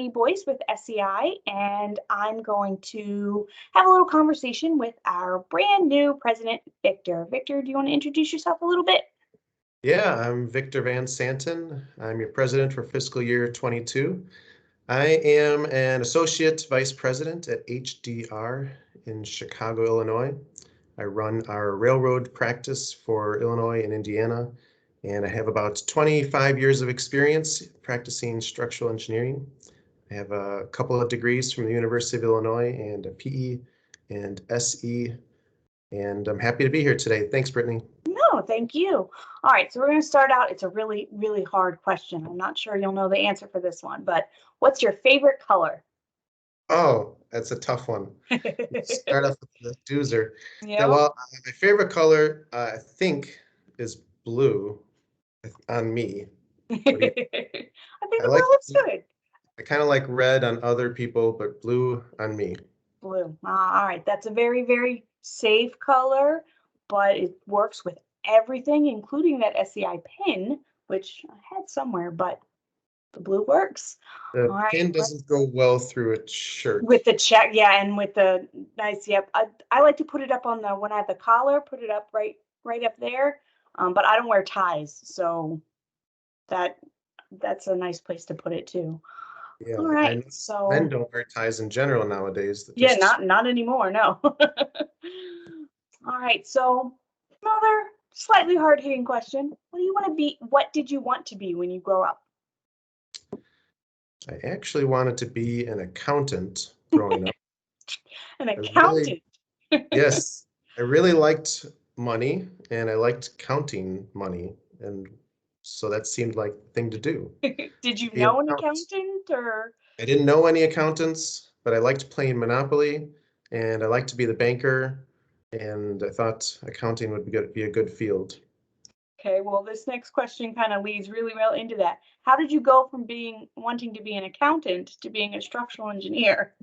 Brittany Boyce with SEI, and I'm going to have a little conversation with our brand new president, Victor. Victor, do you want to introduce yourself a little bit? Yeah, I'm Victor Van Santen. I'm your president for fiscal year 22. I am an associate vice president at HDR in Chicago, Illinois. I run our railroad practice for Illinois and Indiana, and I have about 25 years of experience practicing structural engineering. I have a couple of degrees from the University of Illinois and a PE and SE, and I'm happy to be here today. Thanks, Brittany. No, thank you. All right, so we're going to start out. It's a really, really hard question. I'm not sure you'll know the answer for this one, but what's your favorite color? Oh, that's a tough one. Start off with the doozer. Yeah. Well, my favorite color, I think, is blue on me. I think I the like, blue looks good. I kind of like red on other people, but blue on me. Blue. All right, that's a very, very safe color, but it works with everything, including that SEI pin, which I had somewhere, but the blue works. The All right, pin doesn't go well through a shirt. with the check, yeah, and with the nice, yep. I like to put it up on the when I have the collar, put it up right up there. But I don't wear ties, so that's a nice place to put it too. Yeah, All right, and so men don't wear ties in general nowadays. yeah, not anymore, no. All right, so another slightly hard-hitting question. What do you want to be? What did you want to be when you grow up? I actually wanted to be an accountant growing up. An accountant. Yes, I really liked money and I liked counting money. And so that seemed like the thing to do. Did you Be an know an accountant. accountant or? I didn't know any accountants, but I liked playing Monopoly and I liked to be the banker. And I thought accounting would be a good field. Okay, well, this next question kind of leads really well into that. How did you go from wanting to be an accountant to being a structural engineer?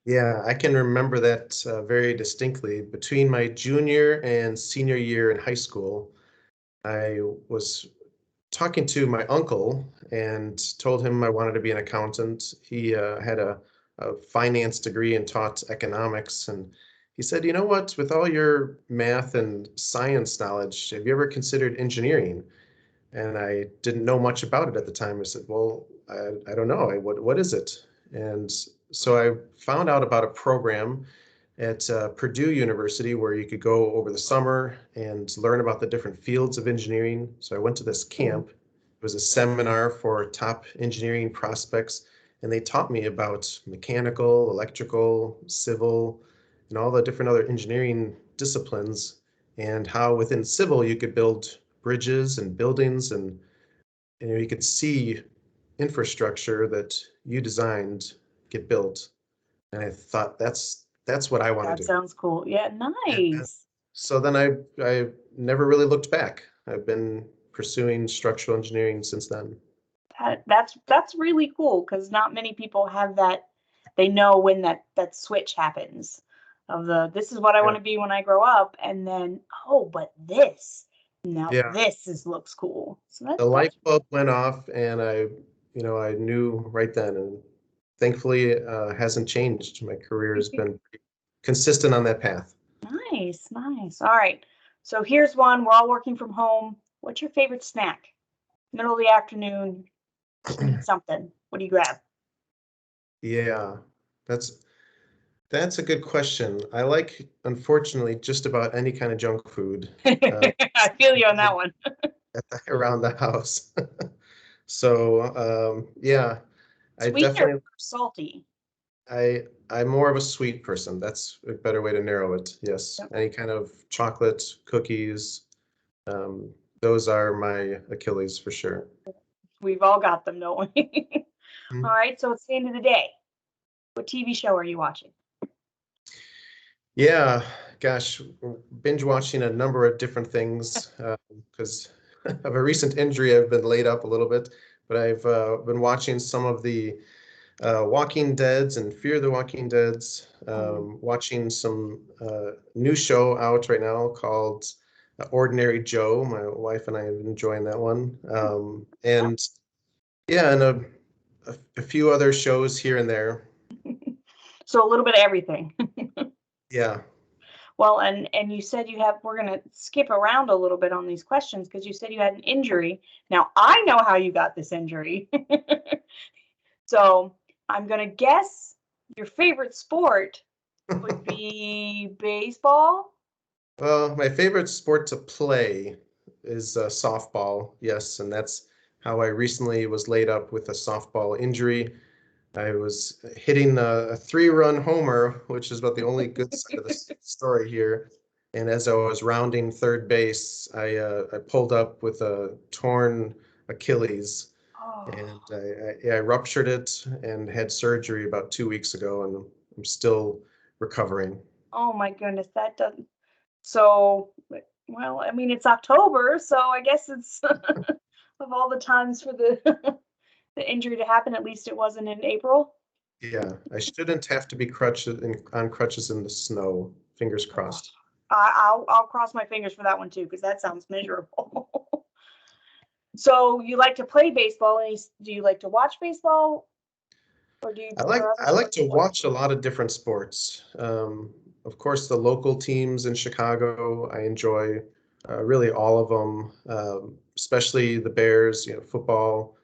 Yeah, I can remember that very distinctly. Between my junior and senior year in high school, I was talking to my uncle and told him I wanted to be an accountant. He had a finance degree and taught economics. And he said, you know what, with all your math and science knowledge, have you ever considered engineering? And I didn't know much about it at the time. I said, well, I don't know. What is it? And so I found out about a program at Purdue University where you could go over the summer and learn about the different fields of engineering. So I went to this camp. It was a seminar for top engineering prospects, and they taught me about mechanical, electrical, civil, and all the different other engineering disciplines, and how within civil you could build bridges and buildings, and you could see infrastructure that you designed get built. And I thought that's what I want That to do. sounds cool. Yeah, And nice. so then I never really looked back. I've been pursuing structural engineering since then. That's really cool because not many people have that. They know when that switch happens of this is what I want Yeah. to be when I grow up, and then oh, but this now Yeah. looks cool. So The light that's bulb went off and I knew right then, and thankfully hasn't changed. My career has been consistent on that path. nice, nice. All right. So here's one. We're all working from home. What's your favorite snack? Middle of the afternoon, just need something. What do you grab? Yeah, that's that's a good question. I like, unfortunately, just about any kind of junk food I feel you on that one. around the house. So yeah, I Sweet or definitely salty? I'm more of a sweet person. That's a better way to narrow it. Yes, Yep. any kind of chocolate, cookies, um, those are my Achilles for sure. We've all got them, don't we? All Mhm. right, so it's the end of the day. What TV show are you watching? Yeah, gosh, binge watching a number of different things because of a recent injury. I've been laid up a little bit, but I've been watching some of the Walking Deads and Fear the Walking Deads. Watching some new show out right now called Ordinary Joe. My wife and I have been enjoying that one. And yeah, and a few other shows here and there. So a little bit of everything. Yeah. Well, and you said we're going to skip around a little bit on these questions because you said you had an injury. Now, I know how you got this injury. So I'm going to guess your favorite sport would be baseball. Well, my favorite sport to play is softball. Yes, and that's how I recently was laid up with a softball injury. I was hitting a three-run homer, which is about the only good side of the story here. And as I was rounding third base, I pulled up with a torn Achilles, Oh, and I ruptured it and had surgery about 2 weeks ago, and I'm still recovering. oh my goodness, that doesn't. So, well, I mean, it's October, so I guess it's of all the times for the the injury to happen, at least it wasn't in April. Yeah, I shouldn't have to be on crutches in the snow. Fingers Oh, crossed. I'll cross my fingers for that one too, because that sounds miserable. So you like to play baseball, and do you like to watch baseball, or do you prefer other I like sports to as well? watch a lot of different sports. Of course, the local teams in Chicago, I enjoy really all of them, especially the Bears, football,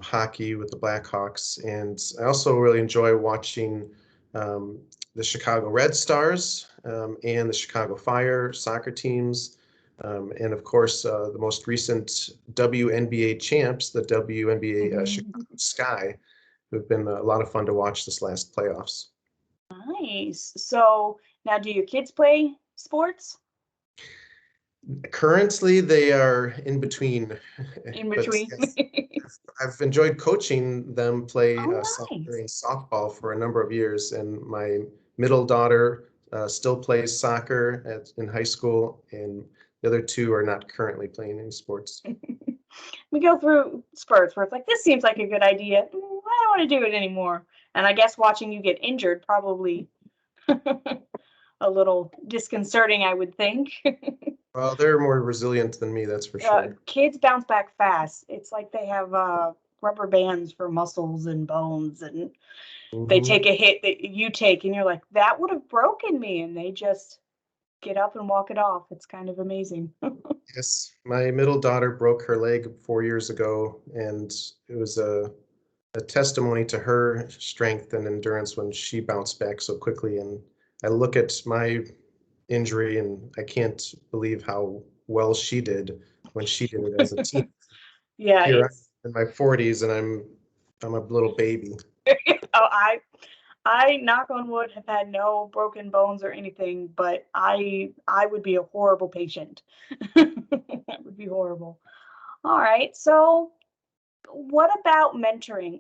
hockey with the Blackhawks. And I also really enjoy watching um, the Chicago Red Stars and the Chicago Fire soccer teams. And of course, the most recent WNBA champs, the WNBA Chicago Mhm. Sky, who've been a lot of fun to watch this last playoffs. Nice. So now, do your kids play sports Currently, they are in between, in but between? yes, I've enjoyed coaching them play Oh, soccer nice. and softball for a number of years, and my middle daughter still plays soccer in high school, and the other two are not currently playing any sports. We go through spurts where it's like, this seems like a good idea. I don't want to do it anymore. And I guess watching you get injured probably a little disconcerting, I would think. Well, they're more resilient than me, that's for sure. Kids bounce back fast. It's like they have rubber bands for muscles and bones, and they Hmm. take a hit that you take, and you're like, that would have broken me. And they just get up and walk it off. It's kind of amazing. Yes, my middle daughter broke her leg 4 years ago, and it was a testimony to her strength and endurance when she bounced back so quickly. And I look at my injury and I can't believe how well she did when she did it as a teen. Yeah, Here I'm it's in my 40s and I'm a little baby. oh, I knock on wood have had no broken bones or anything, but I would be a horrible patient. That would be horrible. All right. So what about mentoring?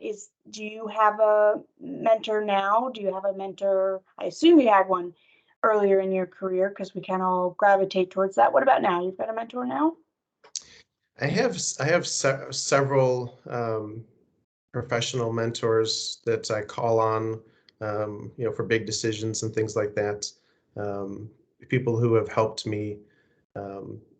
Is Do you have a mentor now? Do you have a mentor? I assume you had one earlier in your career because we can all gravitate towards that. What about now? You've got a mentor now? I have several professional mentors that I call on, for big decisions and things like that. Um, People who have helped me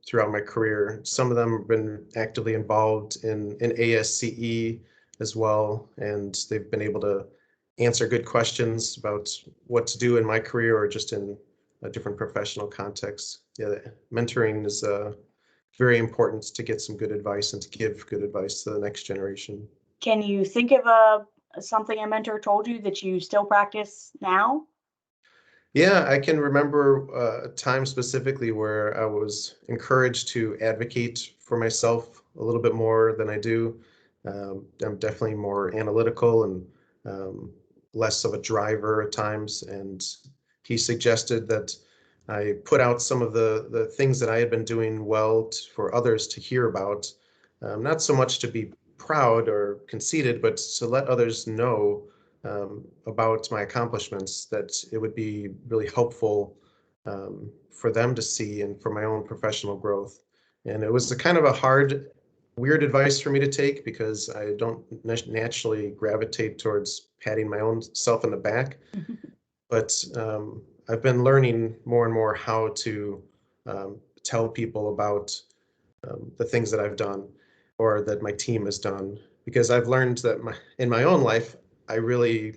throughout my career. Some of them have been actively involved in ASCE as well, and they've been able to answer good questions about what to do in my career or just in a different professional context. Yeah, mentoring is very important to get some good advice and to give good advice to the next generation. Can you think of a something a mentor told you that you still practice now? Yeah, I can remember a time specifically where I was encouraged to advocate for myself a little bit more than I do. I'm definitely more analytical and um, less of a driver at times. And he suggested that I put out some of the things that I had been doing well for others to hear about, not so much to be proud or conceited, but to let others know about my accomplishments, that it would be really helpful for them to see and for my own professional growth. And it was a kind of a hard, weird advice for me to take because I don't naturally gravitate towards patting my own self in the back. But I've been learning more and more how to tell people about the things that I've done or that my team has done. because I've learned that in my own life, I really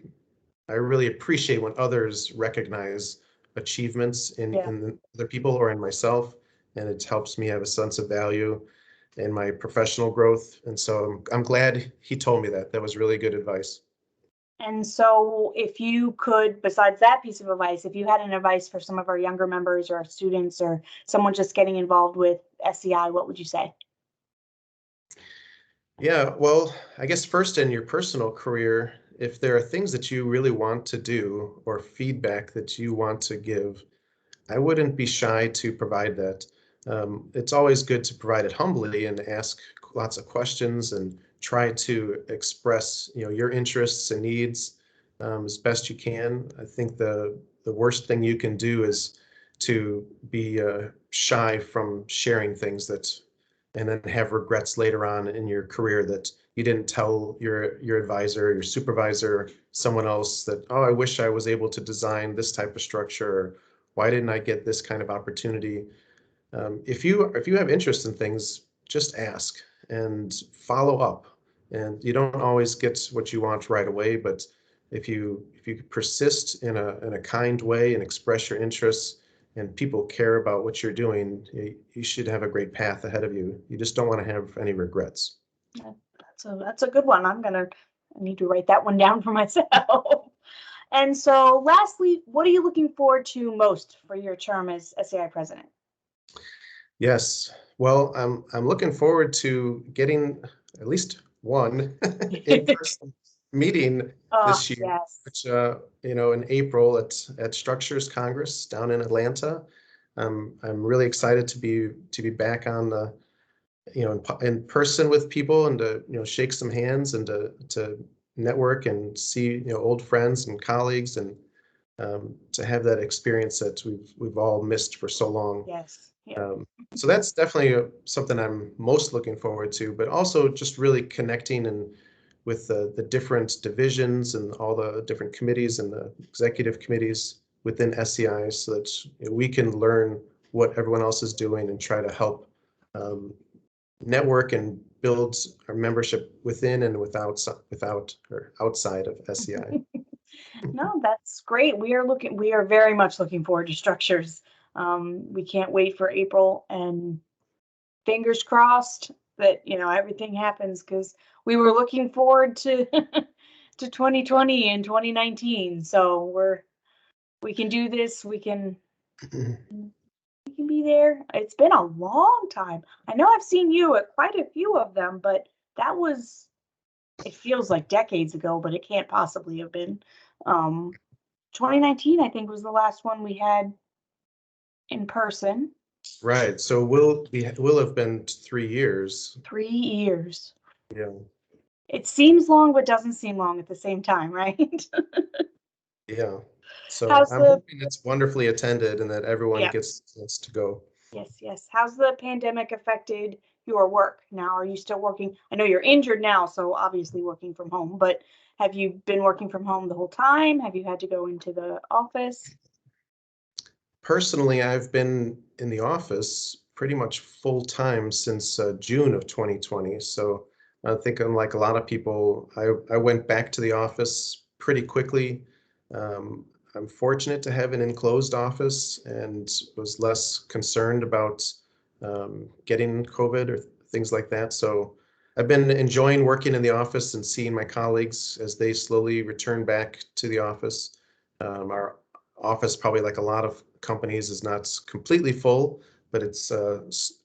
I really appreciate when others recognize achievements Yeah. in other people or in myself, and it helps me have a sense of value in my professional growth. And so I'm glad he told me that. That was really good advice. And so, if you could, besides that piece of advice, if you had an advice for some of our younger members or our students or someone just getting involved with SEI, what would you say? Yeah, well, I guess first in your personal career, if there are things that you really want to do or feedback that you want to give, I wouldn't be shy to provide that. It's always good to provide it humbly and ask lots of questions and try to express, your interests and needs as best you can. I think the worst thing you can do is to be shy from sharing things that, and then have regrets later on in your career that you didn't tell your advisor, your supervisor, someone else that, oh, I wish I was able to design this type of structure. Or, why didn't I get this kind of opportunity? If you have interest in things, just ask and follow up. And you don't always get what you want right away, but if you persist in a kind way and express your interests, and people care about what you're doing, you should have a great path ahead of you. You just don't want to have any regrets. Yeah, that's a good one. I need to write that one down for myself. And so, lastly, what are you looking forward to most for your term as SEI president? Yes. Well, I'm looking forward to getting at least one in-person meeting Oh, this year, yes. which in April at Structures Congress down in Atlanta. I'm really excited to be back on the in person with people, and to shake some hands and to network and see old friends and colleagues, and to have that experience that we've all missed for so long. Yes. Yeah. Um, so that's definitely something I'm most looking forward to, but also just really connecting and with the different divisions and all the different committees and the executive committees within SEI, so that we can learn what everyone else is doing and try to help um, network and build our membership within and without or outside of SEI. No, that's great. We are very much looking forward to structures. We can't wait for April, and fingers crossed that, everything happens, because we were looking forward to to 2020 and 2019. So we can do this. We can be there. It's been a long time. I know I've seen you at quite a few of them, but that was, it feels like decades ago, but it can't possibly have been. Um, 2019, I think, was the last one we had in person. Right. So will have been 3 years. 3 years. Yeah. It seems long, but doesn't seem long at the same time, right? Yeah. So How's I'm the hoping it's wonderfully attended and that everyone Yeah, gets a chance to go. yes, yes. How's the pandemic affected your work now? Are you still working? I know you're injured now, so obviously working from home, but have you been working from home the whole time? Have you had to go into the office? Personally, I've been in the office pretty much full time since June of 2020. So I think, unlike a lot of people, I went back to the office pretty quickly. Um, I'm fortunate to have an enclosed office and was less concerned about getting COVID or things like that. So I've been enjoying working in the office and seeing my colleagues as they slowly return back to the office. Our office, probably like a lot of companies, is not completely full, but it's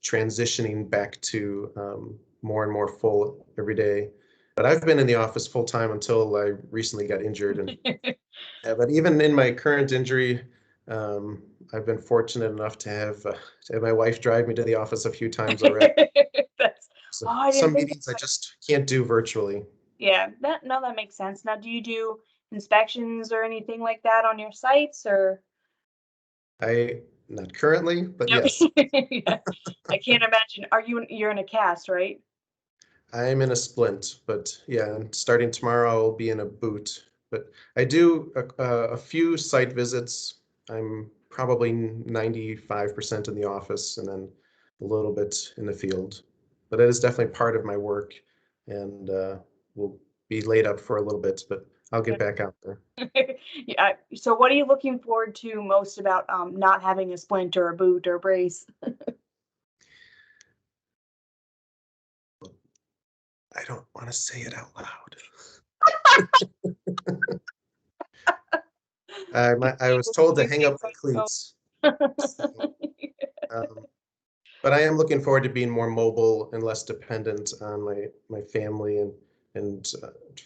transitioning back to more and more full every day. But I've been in the office full time until I recently got injured, and but even in my current injury, um, I've been fortunate enough to have my wife drive me to the office a few times already. That's, So oh, I didn't some think meetings I just can't do virtually. Yeah, that makes sense. Now, do you do inspections or anything like that on your sites, or? Not currently, but No. yes. Yeah. I can't imagine. You're in a cast, right? I'm in a splint, but yeah, and starting tomorrow I'll be in a boot. But I do a few site visits. I'm probably 95% in the office and then a little bit in the field. But it is definitely part of my work. And will be laid up for a little bit, but I'll get back out there. Yeah. So what are you looking forward to most about not having a splint or a boot or a brace? I don't want to say it out loud. I was told to You hang say up my cleats. Um, but I am looking forward to being more mobile and less dependent on my family and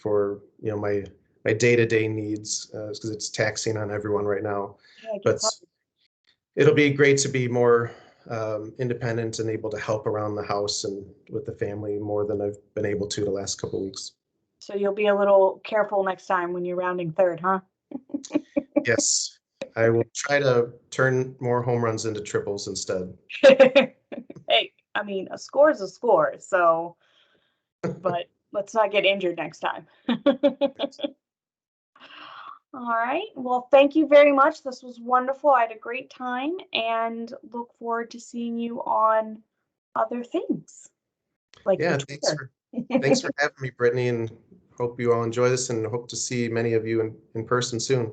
for my day-to-day needs because it's taxing on everyone right now. Yeah, it gets But it'll be great to be more independent and able to help around the house and with the family more than I've been able to the last couple of weeks. So you'll be a little careful next time when you're rounding third, huh? Yes, I will try to turn more home runs into triples instead. Hey, I mean, a score is a score, so, but let's not get injured next time. All right. Well, thank you very much. This was wonderful. I had a great time and look forward to seeing you on other things like your Yeah, Twitter. thanks for having me, Brittany, and hope you all enjoy this and hope to see many of you in person soon.